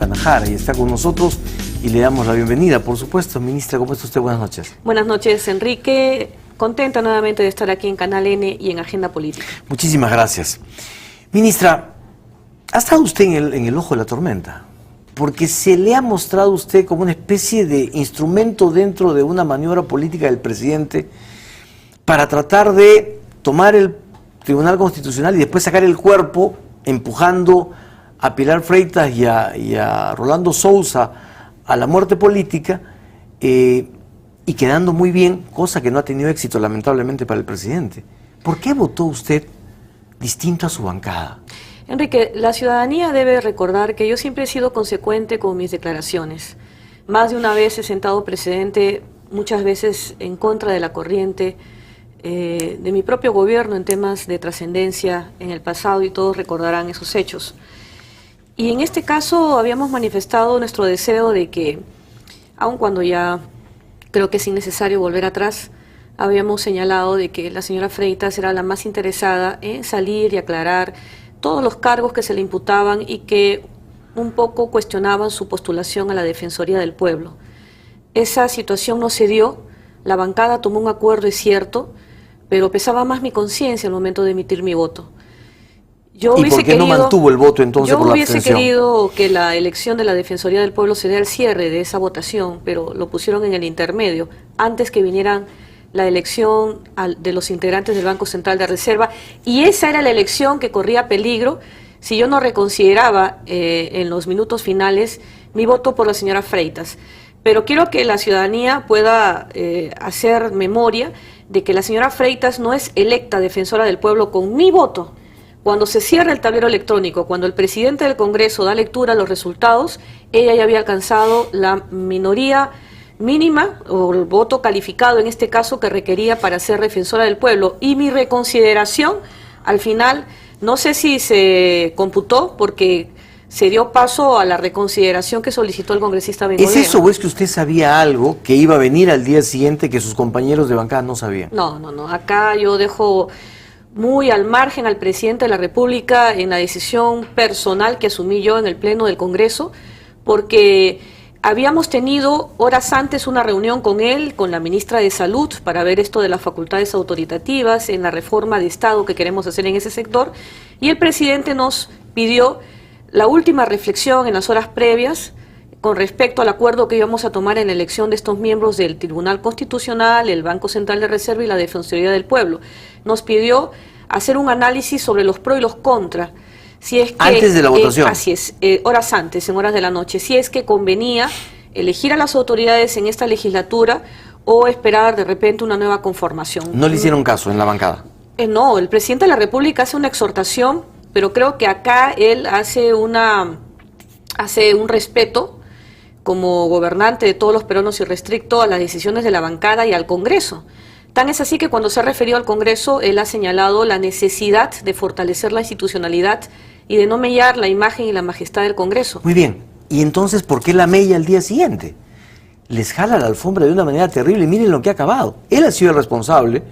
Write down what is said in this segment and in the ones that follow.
Guadalajara y está con nosotros y le damos la bienvenida, por supuesto. Ministra, ¿cómo está usted? Buenas noches. Buenas noches, Enrique. Contenta nuevamente de estar aquí en Canal N y en Agenda Política. Muchísimas gracias. Ministra, ¿ha estado usted en el ojo de la tormenta? Porque se le ha mostrado a usted como una especie de instrumento dentro de una maniobra política del presidente para tratar de tomar el Tribunal Constitucional y después sacar el cuerpo empujando a Pilar Freitas y a Rolando Souza a la muerte política y quedando muy bien, cosa que no ha tenido éxito lamentablemente para el presidente. ¿Por qué votó usted distinto a su bancada? Enrique, la ciudadanía debe recordar que yo siempre he sido consecuente con mis declaraciones. Más de una vez he sentado precedente, muchas veces en contra de la corriente de mi propio gobierno en temas de trascendencia en el pasado, y todos recordarán esos hechos. Y en este caso habíamos manifestado nuestro deseo de que, aun cuando ya creo que es innecesario volver atrás, habíamos señalado de que la señora Freitas era la más interesada en salir y aclarar todos los cargos que se le imputaban y que un poco cuestionaban su postulación a la Defensoría del Pueblo. Esa situación no se dio, la bancada tomó un acuerdo, es cierto, pero pesaba más mi conciencia al momento de emitir mi voto. ¿Y por qué no mantuvo el voto entonces por la abstención? Yo hubiese querido que la elección de la Defensoría del Pueblo se dé al cierre de esa votación, pero lo pusieron en el intermedio, antes que vinieran la elección de los integrantes del Banco Central de Reserva, y esa era la elección que corría peligro si yo no reconsideraba en los minutos finales mi voto por la señora Freitas. Pero quiero que la ciudadanía pueda hacer memoria de que la señora Freitas no es electa defensora del pueblo con mi voto. Cuando se cierra el tablero electrónico, cuando el presidente del Congreso da lectura a los resultados, ella ya había alcanzado la minoría mínima, o el voto calificado en este caso, que requería para ser defensora del pueblo. Y mi reconsideración, al final, no sé si se computó, porque se dio paso a la reconsideración que solicitó el congresista Bengoechea. ¿Es eso o es que usted sabía algo que iba a venir al día siguiente que sus compañeros de bancada no sabían? No. Acá yo dejo muy al margen al presidente de la República en la decisión personal que asumí yo en el Pleno del Congreso, porque habíamos tenido horas antes una reunión con él, con la ministra de Salud, para ver esto de las facultades autoritativas en la reforma de Estado que queremos hacer en ese sector, y el presidente nos pidió la última reflexión en las horas previas con respecto al acuerdo que íbamos a tomar en la elección de estos miembros del Tribunal Constitucional, el Banco Central de Reserva y la Defensoría del Pueblo. Nos pidió hacer un análisis sobre los pros y los contras. Si es que, antes de la votación. Así es, horas antes, en horas de la noche. Si es que convenía elegir a las autoridades en esta legislatura o esperar de repente una nueva conformación. ¿No le hicieron caso en la bancada? No, el presidente de la República hace una exhortación, pero creo que acá él hace un respeto como gobernante de todos los peruanos irrestricto a las decisiones de la bancada y al Congreso. Tan es así que cuando se ha referido al Congreso, él ha señalado la necesidad de fortalecer la institucionalidad y de no mellar la imagen y la majestad del Congreso. Muy bien, ¿y entonces por qué la mella al día siguiente? Les jala la alfombra de una manera terrible y miren lo que ha acabado. Él ha sido el responsable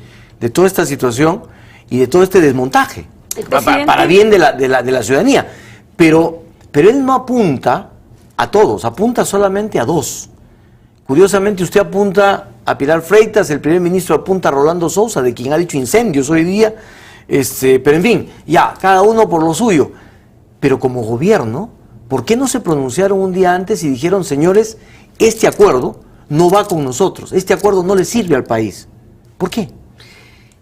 de toda esta situación y de todo este desmontaje, para bien de la ciudadanía. Pero él no apunta a todos, apunta solamente a dos. Curiosamente usted apunta a Pilar Freitas, el primer ministro apunta a Rolando Souza, de quien ha dicho incendios hoy día, pero en fin, ya, cada uno por lo suyo. Pero como gobierno, ¿por qué no se pronunciaron un día antes y dijeron, señores, este acuerdo no va con nosotros, este acuerdo no le sirve al país? ¿Por qué?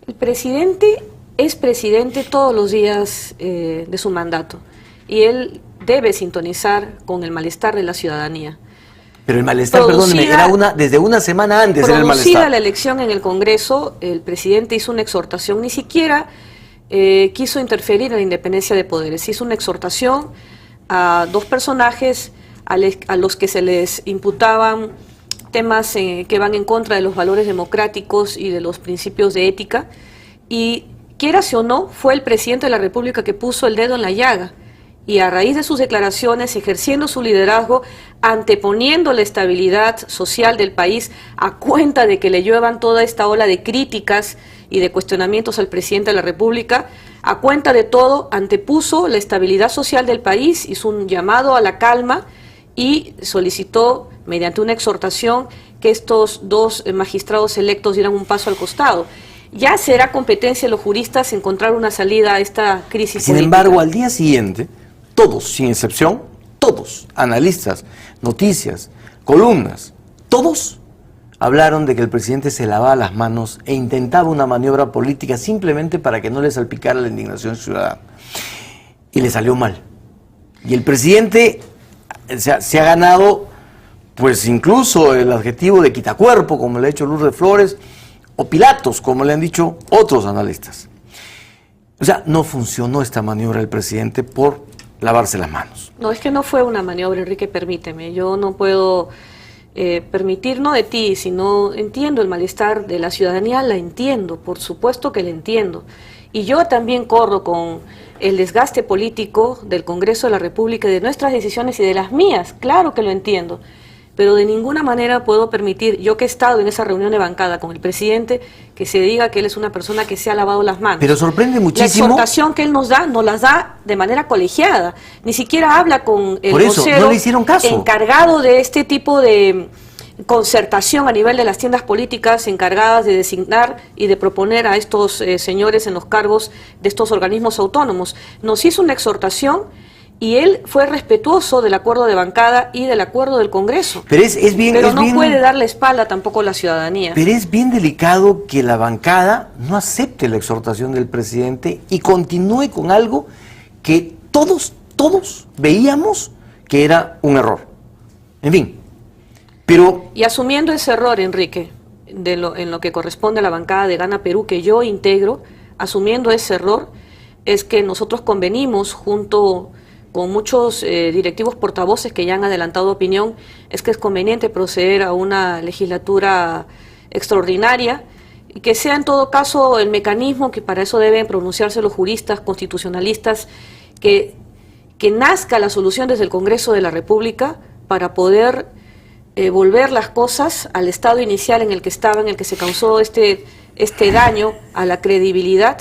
El presidente es presidente todos los días de su mandato y él debe sintonizar con el malestar de la ciudadanía. Pero el malestar, perdóneme, era desde una semana antes era el malestar. Producida la elección en el Congreso, el presidente hizo una exhortación, ni siquiera quiso interferir en la independencia de poderes. Hizo una exhortación a dos personajes a los que se les imputaban temas que van en contra de los valores democráticos y de los principios de ética, y quieras o no, fue el presidente de la República que puso el dedo en la llaga, y a raíz de sus declaraciones, ejerciendo su liderazgo, anteponiendo la estabilidad social del país a cuenta de que le lluevan toda esta ola de críticas y de cuestionamientos al presidente de la República, a cuenta de todo, antepuso la estabilidad social del país, hizo un llamado a la calma y solicitó, mediante una exhortación, que estos dos magistrados electos dieran un paso al costado. Ya será competencia de los juristas encontrar una salida a esta crisis Sin política. embargo, al día siguiente, todos, sin excepción, todos, analistas, noticias, columnas, todos hablaron de que el presidente se lavaba las manos e intentaba una maniobra política simplemente para que no le salpicara la indignación ciudadana. Y le salió mal. Y el presidente se ha ganado, pues incluso el adjetivo de quitacuerpo, como le ha dicho Lourdes Flores, o Pilatos, como le han dicho otros analistas. O sea, no funcionó esta maniobra del presidente por lavarse las manos. No, es que no fue una maniobra, Enrique, permíteme. Yo no puedo permitir, no de ti, sino entiendo el malestar de la ciudadanía, la entiendo, por supuesto que la entiendo. Y yo también corro con el desgaste político del Congreso de la República, de nuestras decisiones y de las mías, claro que lo entiendo. Pero de ninguna manera puedo permitir, yo que he estado en esa reunión de bancada con el presidente, que se diga que él es una persona que se ha lavado las manos. Pero sorprende muchísimo. La exhortación que él nos las da de manera colegiada. Ni siquiera habla con el Por eso, vocero no le hicieron caso. encargado de este tipo de concertación a nivel de las tiendas políticas encargadas de designar y de proponer a estos señores en los cargos de estos organismos autónomos. Nos hizo una exhortación y él fue respetuoso del acuerdo de bancada y del acuerdo del Congreso. Pero no puede darle espalda tampoco a la ciudadanía. Pero es bien delicado que la bancada no acepte la exhortación del presidente y continúe con algo que todos veíamos que era un error. En fin, pero... Y asumiendo ese error, Enrique, en lo que corresponde a la bancada de Gana Perú, que yo integro, asumiendo ese error, es que nosotros convenimos junto con muchos directivos portavoces que ya han adelantado opinión, es que es conveniente proceder a una legislatura extraordinaria y que sea en todo caso el mecanismo, que para eso deben pronunciarse los juristas constitucionalistas, que nazca la solución desde el Congreso de la República para poder volver las cosas al estado inicial en el que estaba, en el que se causó este daño a la credibilidad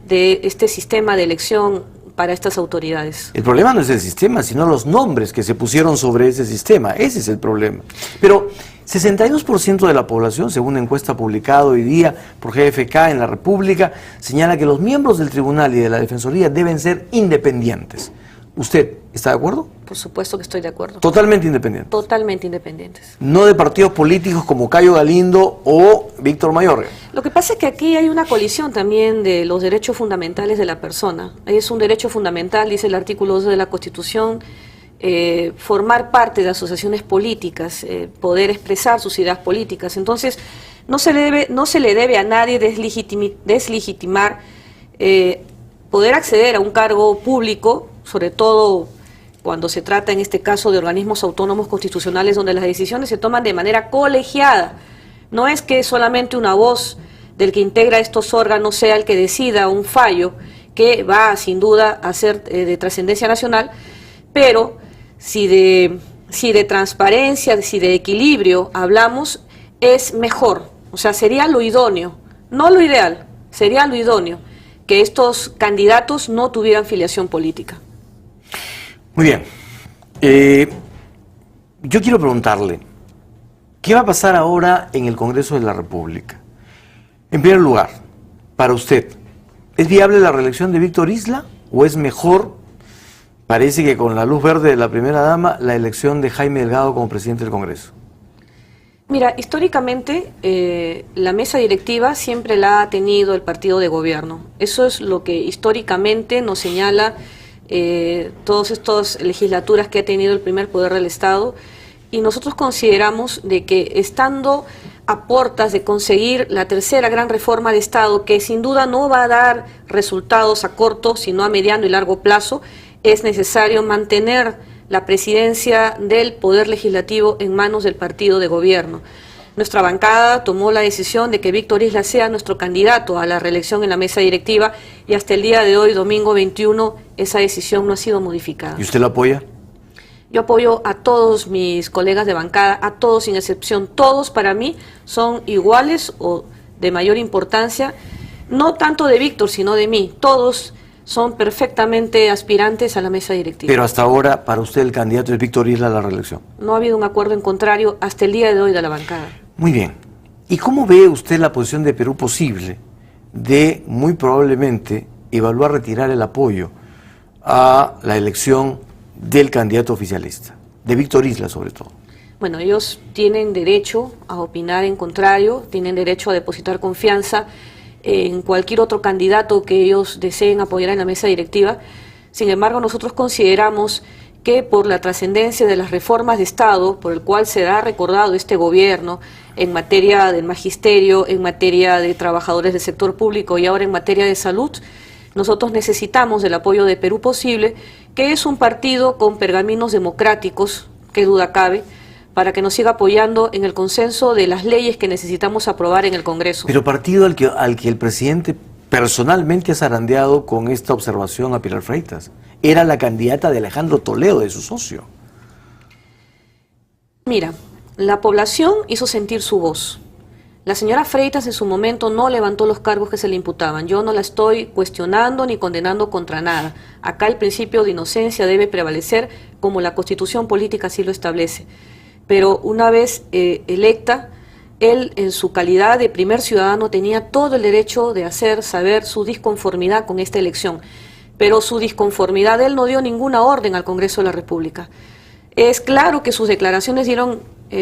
de este sistema de elección para estas autoridades. El problema no es el sistema, sino los nombres que se pusieron sobre ese sistema. Ese es el problema. Pero 62% de la población, según una encuesta publicada hoy día por GFK en la República, señala que los miembros del Tribunal y de la Defensoría deben ser independientes. ¿Usted está de acuerdo? Por supuesto que estoy de acuerdo. Totalmente independientes. Totalmente independientes. No de partidos políticos como Cayo Galindo o Víctor Mayorga. Lo que pasa es que aquí hay una colisión también de los derechos fundamentales de la persona. Es un derecho fundamental, dice el artículo 2 de la Constitución, formar parte de asociaciones políticas, poder expresar sus ideas políticas. Entonces, no se le debe a nadie deslegitimar poder acceder a un cargo público, sobre todo cuando se trata en este caso de organismos autónomos constitucionales donde las decisiones se toman de manera colegiada. No es que solamente una voz del que integra estos órganos sea el que decida un fallo que va sin duda a ser de trascendencia nacional, pero si de transparencia, si de equilibrio hablamos, es mejor, o sea, sería lo idóneo, no lo ideal, sería lo idóneo que estos candidatos no tuvieran filiación política. Muy bien. Yo quiero preguntarle, ¿qué va a pasar ahora en el Congreso de la República? En primer lugar, para usted, ¿es viable la reelección de Víctor Isla o es mejor, parece que con la luz verde de la primera dama, la elección de Jaime Delgado como presidente del Congreso? Mira, históricamente la mesa directiva siempre la ha tenido el partido de gobierno. Eso es lo que históricamente nos señala todas estas legislaturas que ha tenido el primer poder del Estado, y nosotros consideramos de que estando a puertas de conseguir la tercera gran reforma de Estado, que sin duda no va a dar resultados a corto, sino a mediano y largo plazo, es necesario mantener la presidencia del Poder Legislativo en manos del partido de gobierno. Nuestra bancada tomó la decisión de que Víctor Isla sea nuestro candidato a la reelección en la mesa directiva y hasta el día de hoy, domingo 21, esa decisión no ha sido modificada. ¿Y usted la apoya? Yo apoyo a todos mis colegas de bancada, a todos sin excepción. Todos para mí son iguales o de mayor importancia, no tanto de Víctor, sino de mí. Todos son perfectamente aspirantes a la mesa directiva. Pero hasta ahora, para usted, el candidato es Víctor Isla a la reelección. No ha habido un acuerdo en contrario hasta el día de hoy de la bancada. Muy bien. ¿Y cómo ve usted la posición de Perú posible de, muy probablemente, evaluar retirar el apoyo a la elección del candidato oficialista, de Víctor Isla sobre todo? Bueno, ellos tienen derecho a opinar en contrario, tienen derecho a depositar confianza en cualquier otro candidato que ellos deseen apoyar en la mesa directiva. Sin embargo, nosotros consideramos que por la trascendencia de las reformas de Estado, por el cual será recordado este gobierno en materia del magisterio, en materia de trabajadores del sector público y ahora en materia de salud, nosotros necesitamos del apoyo de Perú Posible, que es un partido con pergaminos democráticos, qué duda cabe, para que nos siga apoyando en el consenso de las leyes que necesitamos aprobar en el Congreso. Pero partido al que el presidente personalmente ha zarandeado con esta observación a Pilar Freitas. Era la candidata de Alejandro Toledo, de su socio. Mira, la población hizo sentir su voz. La señora Freitas en su momento no levantó los cargos que se le imputaban. Yo no la estoy cuestionando ni condenando contra nada. Acá el principio de inocencia debe prevalecer como la Constitución política así lo establece. Pero una vez electa, él en su calidad de primer ciudadano tenía todo el derecho de hacer saber su disconformidad con esta elección. Pero su disconformidad, él no dio ninguna orden al Congreso de la República. Es claro que sus declaraciones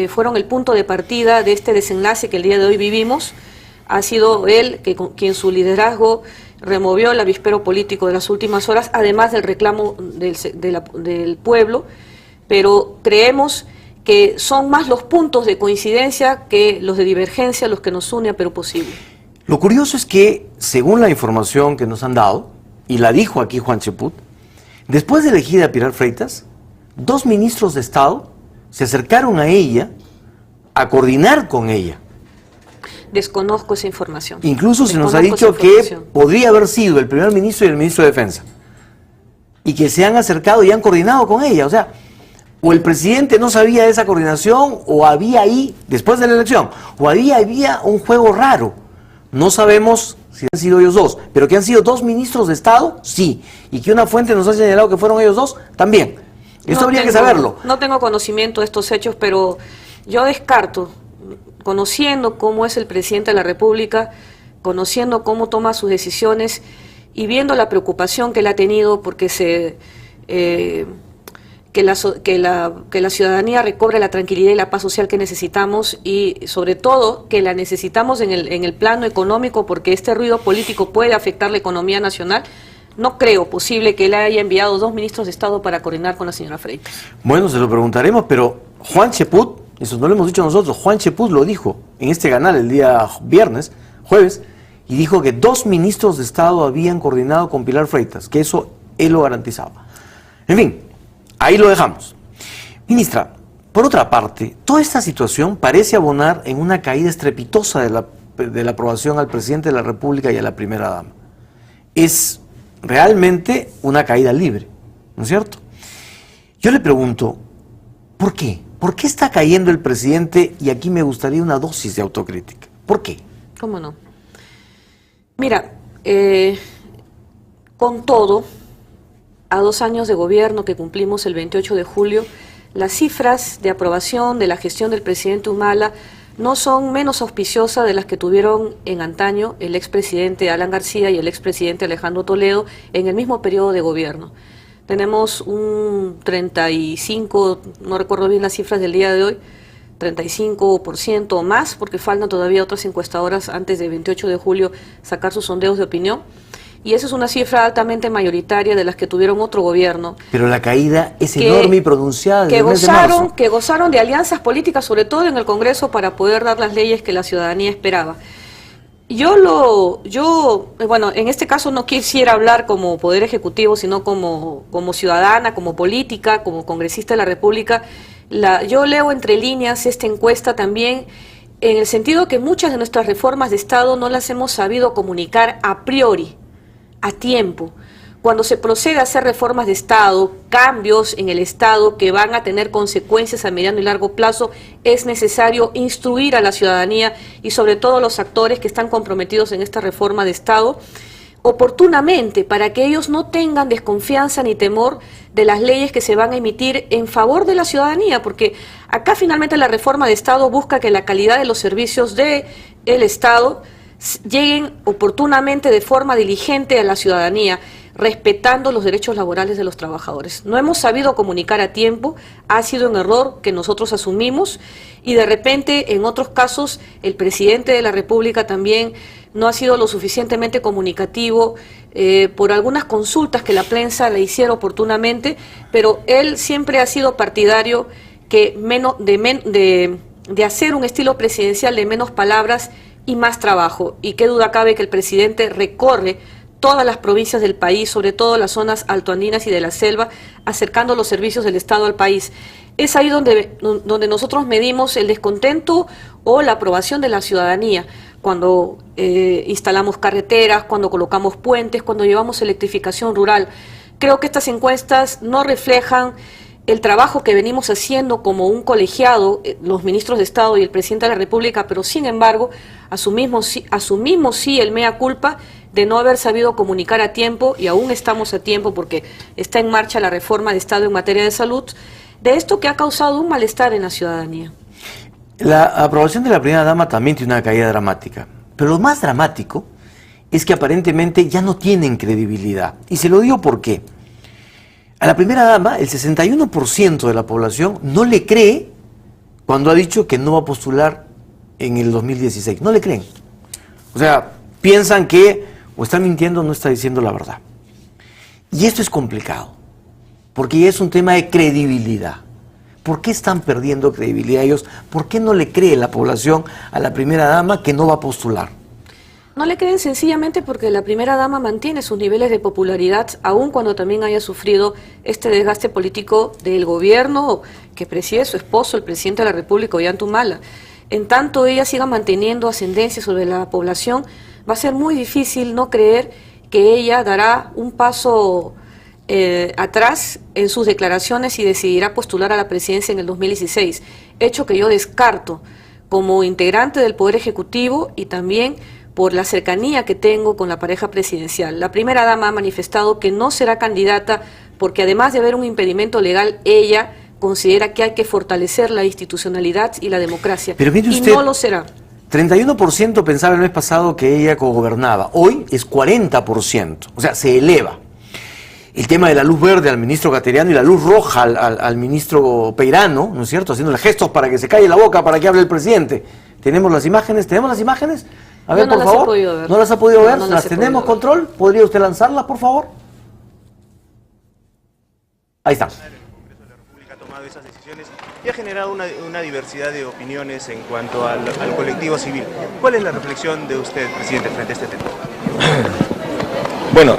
fueron el punto de partida de este desenlace que el día de hoy vivimos. Ha sido él quien su liderazgo removió el avispero político de las últimas horas, además del reclamo del pueblo, pero creemos que son más los puntos de coincidencia que los de divergencia los que nos une a Perú Posible. Lo curioso es que, según la información que nos han dado, y la dijo aquí Juan Cheput, después de elegir a Pilar Freitas, 2 ministros de Estado se acercaron a ella a coordinar con ella. Desconozco esa información. Incluso se nos ha dicho que podría haber sido el primer ministro y el ministro de Defensa, y que se han acercado y han coordinado con ella. O sea, o el presidente no sabía de esa coordinación, o había ahí, después de la elección, o había un juego raro. No sabemos si han sido ellos 2, pero que han sido 2 ministros de Estado, sí. Y que una fuente nos ha señalado que fueron ellos 2, también. Esto habría que saberlo. No tengo conocimiento de estos hechos, pero yo descarto, conociendo cómo es el presidente de la República, conociendo cómo toma sus decisiones y viendo la preocupación que él ha tenido porque que la ciudadanía recobre la tranquilidad y la paz social que necesitamos, y sobre todo que la necesitamos en el plano económico, porque este ruido político puede afectar la economía nacional. No creo posible que él haya enviado 2 ministros de Estado para coordinar con la señora Freitas. Bueno, se lo preguntaremos, pero Juan Cheput, eso no lo hemos dicho nosotros, Juan Cheput lo dijo en este canal el día jueves, y dijo que 2 ministros de Estado habían coordinado con Pilar Freitas, que eso él lo garantizaba. En fin, ahí lo dejamos. Ministra, por otra parte, toda esta situación parece abonar en una caída estrepitosa de la aprobación al presidente de la República y a la primera dama. Es realmente una caída libre, ¿no es cierto? Yo le pregunto, ¿por qué? ¿Por qué está cayendo el presidente? Y aquí me gustaría una dosis de autocrítica. ¿Por qué? ¿Cómo no? Mira, con todo, a 2 años de gobierno que cumplimos el 28 de julio, las cifras de aprobación de la gestión del presidente Humala no son menos auspiciosas de las que tuvieron en antaño el expresidente Alan García y el expresidente Alejandro Toledo en el mismo periodo de gobierno. Tenemos un 35, no recuerdo bien las cifras del día de hoy, 35% o más, porque faltan todavía otras encuestadoras antes del 28 de julio sacar sus sondeos de opinión. Y esa es una cifra altamente mayoritaria de las que tuvieron otro gobierno. Pero la caída es enorme y pronunciada desde el mes de marzo. Que gozaron de alianzas políticas, sobre todo en el Congreso, para poder dar las leyes que la ciudadanía esperaba. Bueno, en este caso no quisiera hablar como Poder Ejecutivo, sino como ciudadana, como política, como congresista de la República. Yo leo entre líneas esta encuesta también en el sentido que muchas de nuestras reformas de Estado no las hemos sabido comunicar a priori, a tiempo. Cuando se procede a hacer reformas de Estado, cambios en el Estado que van a tener consecuencias a mediano y largo plazo, es necesario instruir a la ciudadanía y sobre todo a los actores que están comprometidos en esta reforma de Estado, oportunamente para que ellos no tengan desconfianza ni temor de las leyes que se van a emitir en favor de la ciudadanía, porque acá finalmente la reforma de Estado busca que la calidad de los servicios del Estado lleguen oportunamente de forma diligente a la ciudadanía, respetando los derechos laborales de los trabajadores. No hemos sabido comunicar a tiempo, ha sido un error que nosotros asumimos y de repente en otros casos el presidente de la República también no ha sido lo suficientemente comunicativo por algunas consultas que la prensa le hiciera oportunamente, pero él siempre ha sido partidario que de hacer un estilo presidencial de menos palabras y más trabajo. Y qué duda cabe que el presidente recorre todas las provincias del país, sobre todo las zonas altoandinas y de la selva, acercando los servicios del Estado al país. Es ahí donde nosotros medimos el descontento o la aprobación de la ciudadanía, cuando instalamos carreteras, cuando colocamos puentes, cuando llevamos electrificación rural. Creo que estas encuestas no reflejan el trabajo que venimos haciendo como un colegiado, los ministros de Estado y el presidente de la República, pero sin embargo asumimos sí el mea culpa de no haber sabido comunicar a tiempo, y aún estamos a tiempo porque está en marcha la reforma de Estado en materia de salud, de esto que ha causado un malestar en la ciudadanía. La aprobación de la primera dama también tiene una caída dramática, pero lo más dramático es que aparentemente ya no tienen credibilidad. Y se lo digo por qué. A la primera dama, el 61% de la población no le cree cuando ha dicho que no va a postular en el 2016. No le creen. O sea, piensan que o está mintiendo o no está diciendo la verdad. Y esto es complicado, porque ya es un tema de credibilidad. ¿Por qué están perdiendo credibilidad ellos? ¿Por qué no le cree la población a la primera dama que no va a postular? No le creen sencillamente porque la primera dama mantiene sus niveles de popularidad, aun cuando también haya sufrido este desgaste político del gobierno que preside su esposo, el presidente de la República, Ollanta. En tanto ella siga manteniendo ascendencia sobre la población, va a ser muy difícil no creer que ella dará un paso atrás en sus declaraciones y decidirá postular a la presidencia en el 2016, hecho que yo descarto como integrante del Poder Ejecutivo y también por la cercanía que tengo con la pareja presidencial. La primera dama ha manifestado que no será candidata porque además de haber un impedimento legal, ella considera que hay que fortalecer la institucionalidad y la democracia. Pero mire usted, y no lo será. 31% pensaba el mes pasado que ella cogobernaba, hoy es 40%, o sea, se eleva. El tema de la luz verde al ministro Cateriano y la luz roja al ministro Peirano, ¿no es cierto?, haciéndole gestos para que se calle la boca, para que hable el presidente. ¿Tenemos las imágenes? ¿Tenemos las imágenes? A ver, Yo no por las he favor. podido ver. ¿No las ha podido ver? No ¿Las tenemos control? ¿Podría usted lanzarlas, por favor? Ahí está. Ha tomado esas decisiones y ha generado una diversidad de opiniones en cuanto al colectivo civil. ¿Cuál es la reflexión de usted, presidente, frente a este tema? Bueno,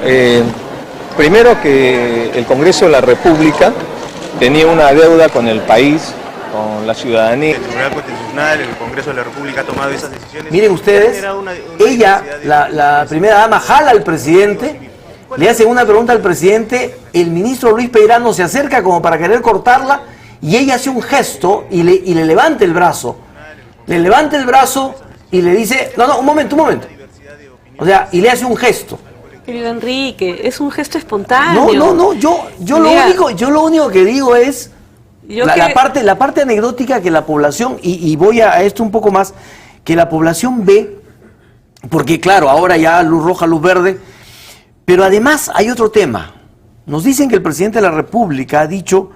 primero que el Congreso de la República tenía una deuda con el país, con la ciudadanía. El Tribunal Constitucional, el Congreso de la República ha tomado esas decisiones. Miren ustedes, ella, la primera dama, jala al presidente, le hace una pregunta al presidente, el ministro Luis Peirano se acerca como para querer cortarla y ella hace un gesto y le levanta el brazo. Le levanta el brazo y le dice, no, un momento. O sea, y le hace un gesto. Querido Enrique, es un gesto espontáneo. No, yo lo único que digo es la parte anecdótica que la población, y voy a esto un poco más, que la población ve, porque claro, ahora ya luz roja, luz verde, pero además hay otro tema. Nos dicen que el presidente de la República ha dicho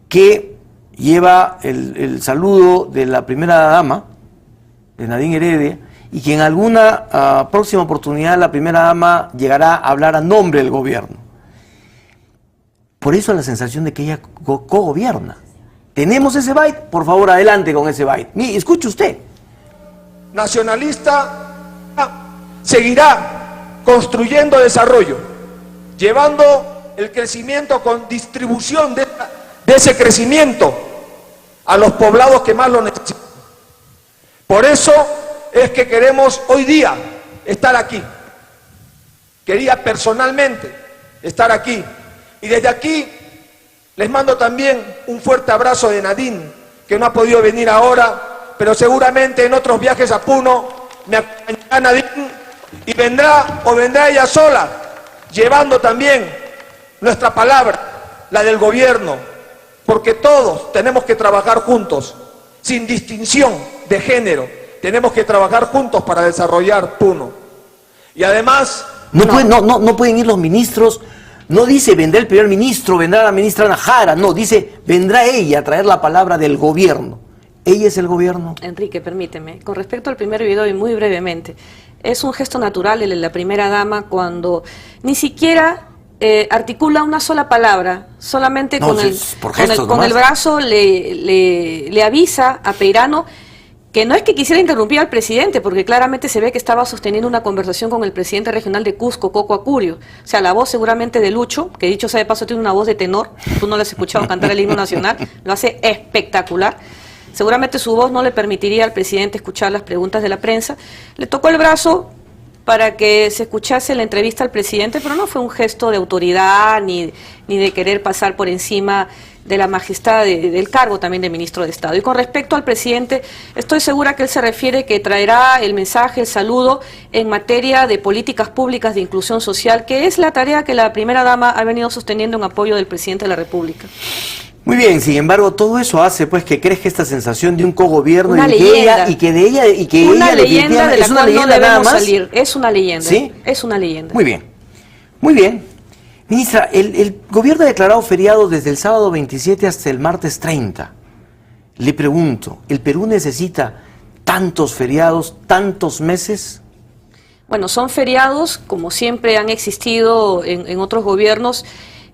que lleva el saludo de la primera dama, de Nadine Heredia, y que en alguna próxima oportunidad la primera dama llegará a hablar a nombre del gobierno. Por eso la sensación de que ella co-gobierna. ¿Tenemos ese byte? Por favor, adelante con ese byte. Mire, escuche usted. Nacionalista seguirá construyendo desarrollo, llevando el crecimiento con distribución de ese crecimiento a los poblados que más lo necesitan. Por eso es que queremos hoy día estar aquí. Quería personalmente estar aquí. Y desde aquí les mando también un fuerte abrazo de Nadine, que no ha podido venir ahora, pero seguramente en otros viajes a Puno me acompañará Nadine Y vendrá ella sola, llevando también nuestra palabra, la del gobierno, porque todos tenemos que trabajar juntos, sin distinción de género. Tenemos que trabajar juntos para desarrollar Puno. Y además... No pueden ir los ministros. No dice vendrá el primer ministro, vendrá la ministra Ana Jara. No, dice vendrá ella a traer la palabra del gobierno. ¿Ella es el gobierno? Enrique, permíteme. Con respecto al primer video, y muy brevemente, es un gesto natural el de la primera dama cuando ni siquiera articula una sola palabra, solamente con el brazo le avisa a Peirano que no es que quisiera interrumpir al presidente, porque claramente se ve que estaba sosteniendo una conversación con el presidente regional de Cusco, Coco Acurio. O sea, la voz seguramente de Lucho, que dicho sea de paso tiene una voz de tenor, tú no lo has escuchado cantar el himno nacional, lo hace espectacular. Seguramente su voz no le permitiría al presidente escuchar las preguntas de la prensa. Le tocó el brazo para que se escuchase la entrevista al presidente, pero no fue un gesto de autoridad ni de querer pasar por encima de la majestad del cargo también de ministro de Estado. Y con respecto al presidente, estoy segura que él se refiere que traerá el mensaje, el saludo en materia de políticas públicas de inclusión social, que es la tarea que la primera dama ha venido sosteniendo en apoyo del presidente de la República. Muy bien, sin embargo, todo eso hace pues que crezca esta sensación de un cogobierno una leyenda, y que ella leyenda de la cual no debemos salir. Es una leyenda. ¿Sí? Es una leyenda. Muy bien. Muy bien. Ministra, el gobierno ha declarado feriado desde el sábado 27 hasta el martes 30. Le pregunto, ¿el Perú necesita tantos feriados, tantos meses? Bueno, son feriados como siempre han existido en otros gobiernos.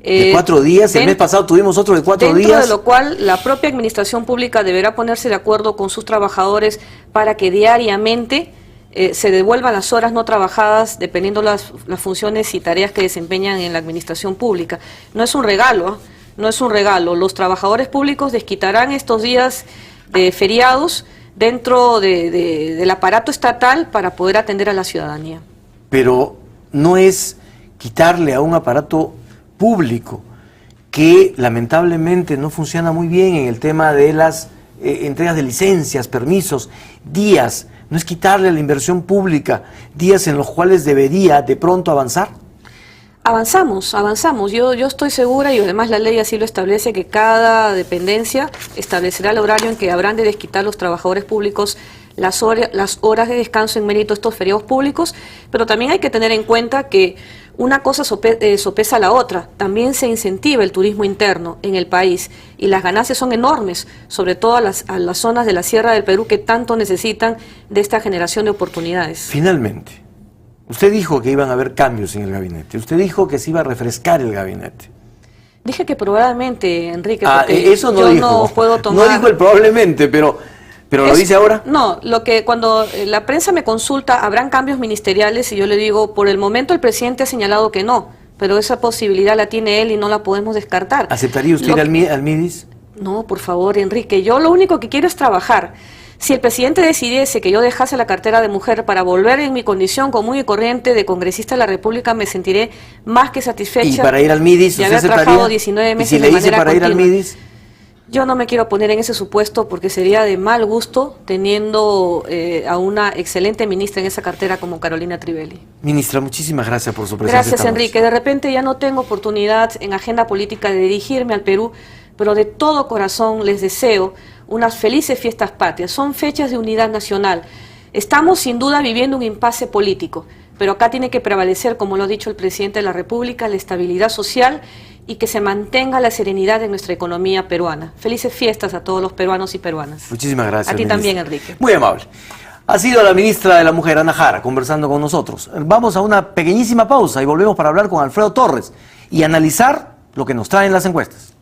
De 4 días, el mes pasado tuvimos otro de 4 días. Dentro de lo cual la propia administración pública deberá ponerse de acuerdo con sus trabajadores para que diariamente se devuelvan las horas no trabajadas dependiendo las funciones y tareas que desempeñan en la administración pública. No es un regalo, no es un regalo. Los trabajadores públicos desquitarán estos días de feriados dentro del aparato estatal para poder atender a la ciudadanía. Pero no es quitarle a un aparato público que lamentablemente no funciona muy bien en el tema de las entregas de licencias, permisos, días. ¿No es quitarle a la inversión pública días en los cuales debería de pronto avanzar? Avanzamos. Yo estoy segura, y además la ley así lo establece, que cada dependencia establecerá el horario en que habrán de desquitar los trabajadores públicos las horas de descanso en mérito de estos feriados públicos, pero también hay que tener en cuenta que una cosa sopesa a la otra. También se incentiva el turismo interno en el país y las ganancias son enormes, sobre todo a las zonas de la Sierra del Perú que tanto necesitan de esta generación de oportunidades. Finalmente, usted dijo que iban a haber cambios en el gabinete, usted dijo que se iba a refrescar el gabinete. Dije que probablemente, Enrique, porque eso no yo dijo. No puedo tomar... No dijo el probablemente, pero ¿lo dice ahora? No, cuando la prensa me consulta, habrán cambios ministeriales y yo le digo, por el momento el presidente ha señalado que no, pero esa posibilidad la tiene él y no la podemos descartar. ¿Aceptaría usted ir al MIDIS? No, por favor, Enrique, yo lo único que quiero es trabajar. Si el presidente decidiese que yo dejase la cartera de mujer para volver en mi condición común y corriente de congresista de la República, me sentiré más que satisfecha. ¿Y para ir al MIDIS de haber trabajado 19 meses ¿Y si le dice para continua. Ir al MIDIS? Yo no me quiero poner en ese supuesto porque sería de mal gusto teniendo a una excelente ministra en esa cartera como Carolina Trivelli. Ministra, muchísimas gracias por su presencia. Gracias, Enrique. De repente ya no tengo oportunidad en agenda política de dirigirme al Perú, pero de todo corazón les deseo unas felices fiestas patrias. Son fechas de unidad nacional. Estamos sin duda viviendo un impasse político, pero acá tiene que prevalecer, como lo ha dicho el presidente de la República, la estabilidad social y que se mantenga la serenidad en nuestra economía peruana. Felices fiestas a todos los peruanos y peruanas. Muchísimas gracias, A ti ministra. también, Enrique. Muy amable. Ha sido la ministra de la Mujer, Ana Jara, conversando con nosotros. Vamos a una pequeñísima pausa y volvemos para hablar con Alfredo Torres y analizar lo que nos traen las encuestas.